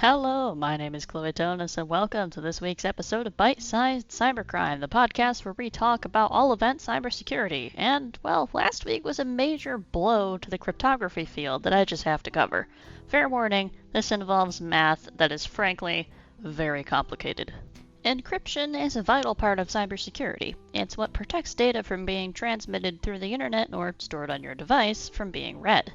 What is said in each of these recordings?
Hello, my name is Chloe Tonis, and welcome to this week's episode of Bite-Sized Cybercrime, the podcast where we talk about all event cybersecurity. And, well, last week was a major blow to the cryptography field that I just have to cover. Fair warning, this involves math that is frankly very complicated. Encryption is a vital part of cybersecurity. It's what protects data from being transmitted through the internet or stored on your device from being read.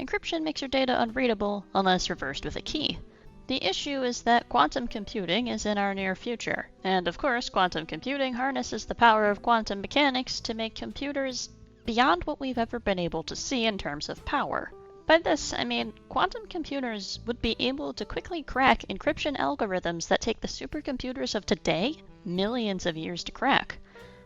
Encryption makes your data unreadable unless reversed with a key. The issue is that quantum computing is in our near future, and of course quantum computing harnesses the power of quantum mechanics to make computers beyond what we've ever been able to see in terms of power. By this, I mean quantum computers would be able to quickly crack encryption algorithms that take the supercomputers of today millions of years to crack,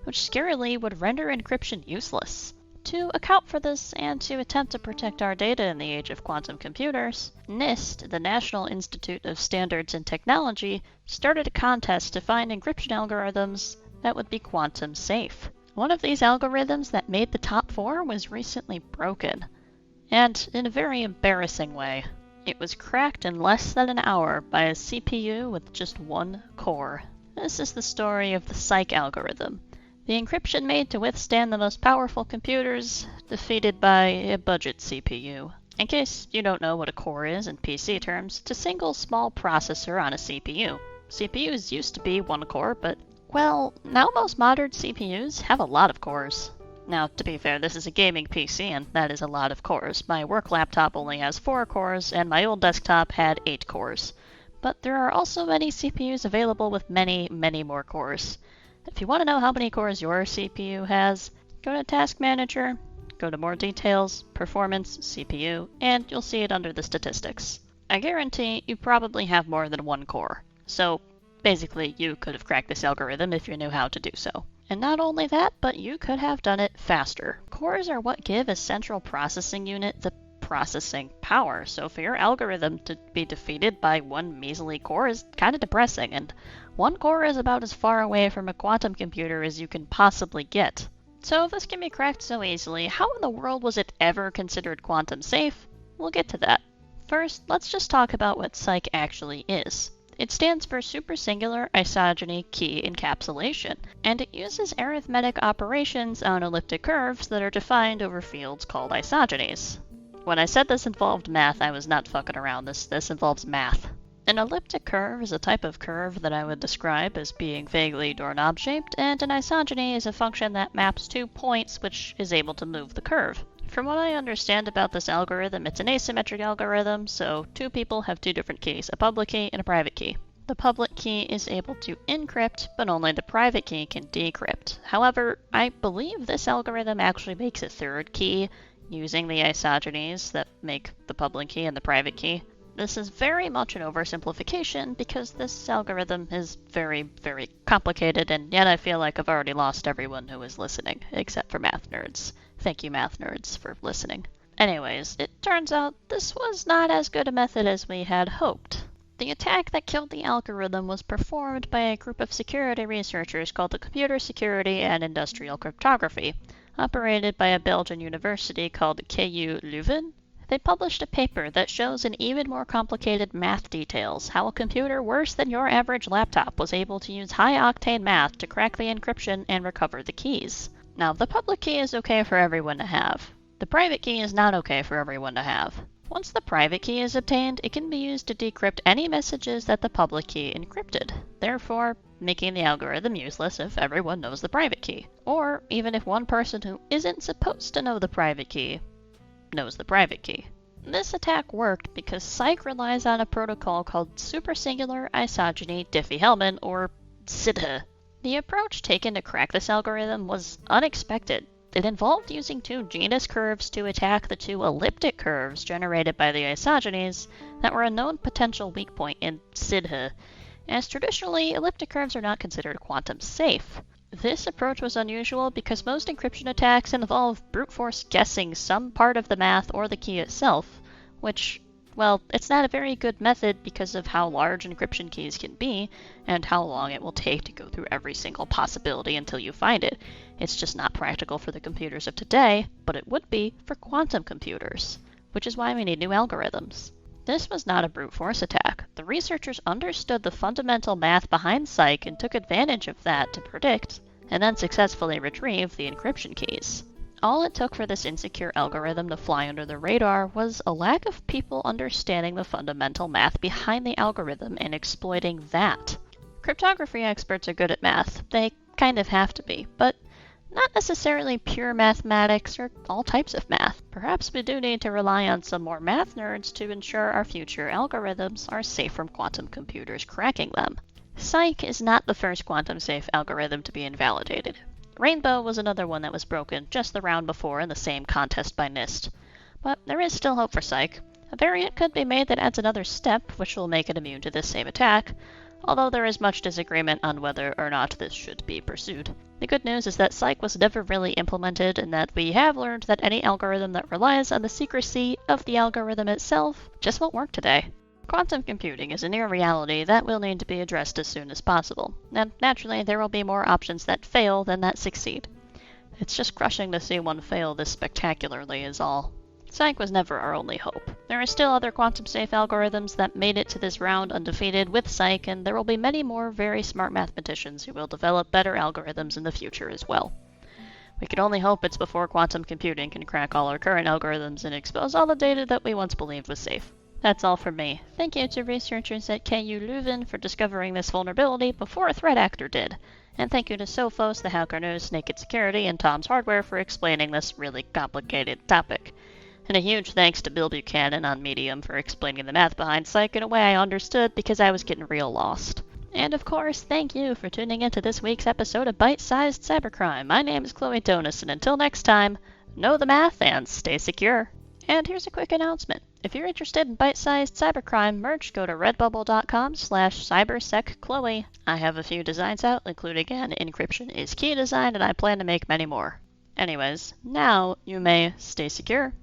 which scarily would render encryption useless. To account for this and to attempt to protect our data in the age of quantum computers, NIST, the National Institute of Standards and Technology, started a contest to find encryption algorithms that would be quantum safe. One of these algorithms that made the top 4 was recently broken, and in a very embarrassing way. It was cracked in less than an hour by a CPU with just one core. This is the story of the SIKE algorithm. The encryption made to withstand the most powerful computers, defeated by a budget CPU. In case you don't know what a core is in PC terms, it's a single small processor on a CPU. CPUs used to be one core, but, well, now most modern CPUs have a lot of cores. Now, to be fair, this is a gaming PC, and that is a lot of cores. My work laptop only has 4 cores, and my old desktop had 8 cores. But there are also many CPUs available with many, many more cores. If you want to know how many cores your CPU has, go to Task Manager, go to More Details, Performance, CPU, and you'll see it under the statistics. I guarantee you probably have more than one core. So basically, you could have cracked this algorithm if you knew how to do so. And not only that, but you could have done it faster. Cores are what give a central processing unit the processing power, so for your algorithm to be defeated by one measly core is kind of depressing, and one core is about as far away from a quantum computer as you can possibly get. So if this can be cracked so easily, how in the world was it ever considered quantum safe? We'll get to that. First, let's just talk about what SIKE actually is. It stands for Super Singular Isogeny Key Encapsulation, and it uses arithmetic operations on elliptic curves that are defined over fields called isogenies. When I said this involved math, I was not fucking around. This involves math. An elliptic curve is a type of curve that I would describe as being vaguely doorknob-shaped, and an isogeny is a function that maps 2 points which is able to move the curve. From what I understand about this algorithm, it's an asymmetric algorithm, so 2 people have 2 different keys, a public key and a private key. The public key is able to encrypt, but only the private key can decrypt. However, I believe this algorithm actually makes a 3rd key, using the isogenies that make the public key and the private key. This is very much an oversimplification because this algorithm is very, very complicated, and yet I feel like I've already lost everyone who is listening, except for math nerds. Thank you, math nerds, for listening. Anyways, it turns out this was not as good a method as we had hoped. The attack that killed the algorithm was performed by a group of security researchers called the Computer Security and Industrial Cryptography, operated by a Belgian university called KU Leuven. They published a paper that shows in even more complicated math details how a computer worse than your average laptop was able to use high-octane math to crack the encryption and recover the keys. Now, the public key is okay for everyone to have. The private key is not okay for everyone to have. Once the private key is obtained, it can be used to decrypt any messages that the public key encrypted, therefore making the algorithm useless if everyone knows the private key, or even if one person who isn't supposed to know the private key knows the private key. This attack worked because SIKE relies on a protocol called Super Singular Isogeny Diffie-Hellman, or SIDH. The approach taken to crack this algorithm was unexpected. It involved using 2 genus curves to attack the 2 elliptic curves generated by the isogenies that were a known potential weak point in SIDH, as traditionally elliptic curves are not considered quantum safe. This approach was unusual because most encryption attacks involve brute force guessing some part of the math or the key itself, which, well, it's not a very good method because of how large encryption keys can be and how long it will take to go through every single possibility until you find it. It's just not practical for the computers of today, but it would be for quantum computers, which is why we need new algorithms. This was not a brute force attack. The researchers understood the fundamental math behind SIKE and took advantage of that to predict, and then successfully retrieve, the encryption keys. All it took for this insecure algorithm to fly under the radar was a lack of people understanding the fundamental math behind the algorithm and exploiting that. Cryptography experts are good at math. They kind of have to be, but not necessarily pure mathematics or all types of math. Perhaps we do need to rely on some more math nerds to ensure our future algorithms are safe from quantum computers cracking them. SIKE is not the first quantum-safe algorithm to be invalidated. Rainbow was another one that was broken just the round before in the same contest by NIST. But there is still hope for SIKE. A variant could be made that adds another step, which will make it immune to this same attack, although there is much disagreement on whether or not this should be pursued. The good news is that SIKE was never really implemented, and that we have learned that any algorithm that relies on the secrecy of the algorithm itself just won't work today. Quantum computing is a near reality that will need to be addressed as soon as possible, and naturally there will be more options that fail than that succeed. It's just crushing to see one fail this spectacularly is all. SIKE was never our only hope. There are still other quantum-safe algorithms that made it to this round undefeated with SIKE, and there will be many more very smart mathematicians who will develop better algorithms in the future as well. We can only hope it's before quantum computing can crack all our current algorithms and expose all the data that we once believed was safe. That's all from me. Thank you to researchers at KU Leuven for discovering this vulnerability before a threat actor did. And thank you to Sophos, the Hacker News, Naked Security, and Tom's Hardware for explaining this really complicated topic. And a huge thanks to Bill Buchanan on Medium for explaining the math behind SIKE in a way I understood because I was getting real lost. And of course, thank you for tuning into this week's episode of Bite-Sized Cybercrime. My name is Chloe Donis, and until next time, know the math and stay secure. And here's a quick announcement. If you're interested in bite-sized cybercrime merch, go to redbubble.com/cybersecchloe. I have a few designs out, including an encryption is key design, and I plan to make many more. Anyways, now you may stay secure.